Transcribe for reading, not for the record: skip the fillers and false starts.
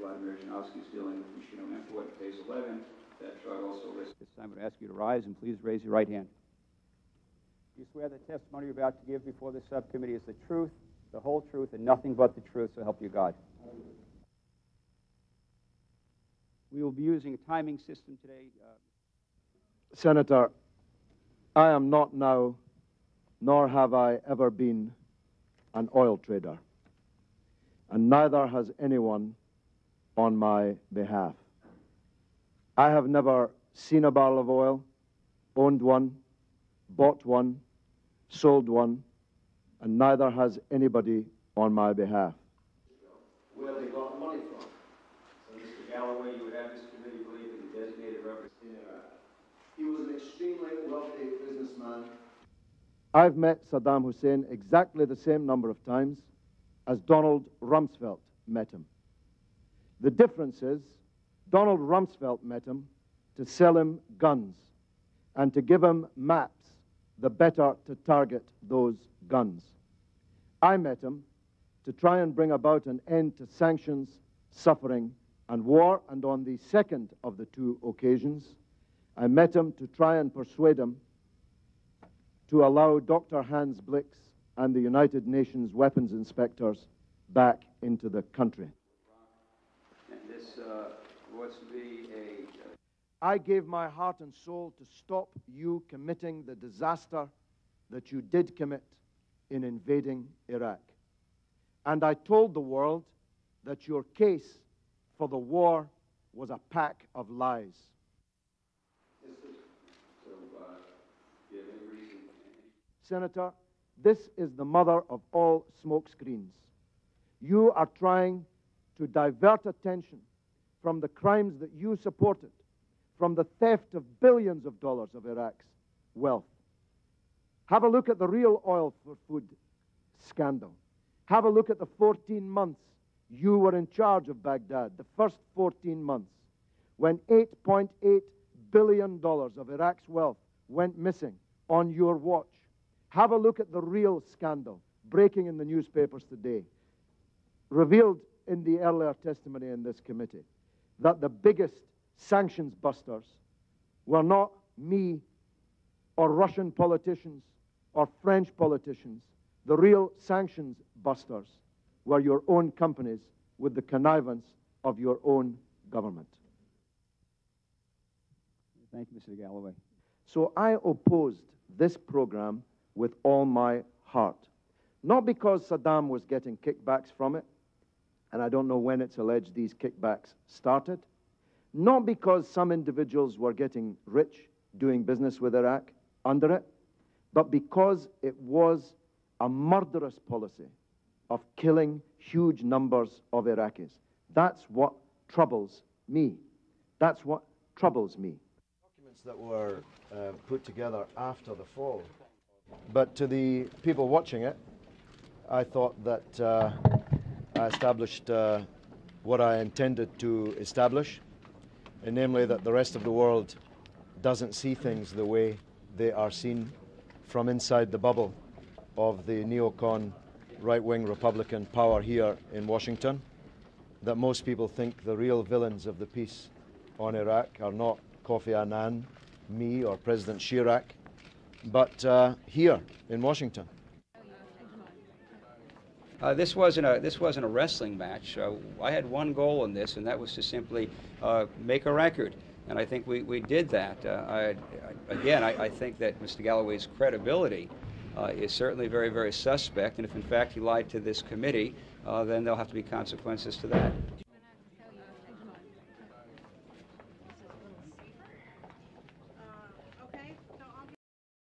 is dealing with machinery import in phase 11. That charge also lists. This time I'm going to ask you to rise and please raise your right hand. Do you swear the testimony you're about to give before this subcommittee is the truth, the whole truth, and nothing but the truth, so help you God? We will be using a timing system today. Senator, I am not now, nor have I ever been, an oil trader, and neither has anyone on my behalf. I have never seen a barrel of oil, owned one, bought one, sold one, and neither has anybody on my behalf. Where they got money from. So, Mr. Galloway, you would have this committee believe that the designated representative. He was an extremely wealthy businessman. I've met Saddam Hussein exactly the same number of times as Donald Rumsfeld met him. The difference is Donald Rumsfeld met him to sell him guns and to give him maps the better to target those guns. I met him to try and bring about an end to sanctions, suffering, and war, and on the second of the two occasions, I met him to try and persuade him to allow Dr. Blix and the United Nations weapons inspectors back into the country. And this was to be a... I gave my heart and soul to stop you committing the disaster that you did commit in invading Iraq. And I told the world that your case for the war was a pack of lies. Senator, this is the mother of all smokescreens. You are trying to divert attention from the crimes that you supported, from the theft of billions of dollars of Iraq's wealth. Have a look at the real oil for food scandal. Have a look at the 14 months you were in charge of Baghdad, the first 14 months, when $8.8 billion of Iraq's wealth went missing on your watch. Have a look at the real scandal breaking in the newspapers today, revealed in the earlier testimony in this committee, that the biggest sanctions busters were not me or Russian politicians or French politicians. The real sanctions busters were your own companies with the connivance of your own government. Thank you, Mr. Galloway. So I opposed this program with all my heart. Not because Saddam was getting kickbacks from it, and I don't know when it's alleged these kickbacks started. Not because some individuals were getting rich doing business with Iraq under it, but because it was a murderous policy of killing huge numbers of Iraqis. That's what troubles me. That's what troubles me. Documents that were put together after the fall. But to the people watching it, I thought that I established what I intended to establish, and namely that the rest of the world doesn't see things the way they are seen from inside the bubble of the neocon right-wing Republican power here in Washington, that most people think the real villains of the peace on Iraq are not Kofi Annan, me, or President Chirac, but here in Washington. This wasn't a wrestling match. I had one goal in this, and that was to simply make a record. And I think we did that. I think that Mr. Galloway's credibility is certainly very, very suspect. And if, in fact, he lied to this committee, then there'll have to be consequences to that.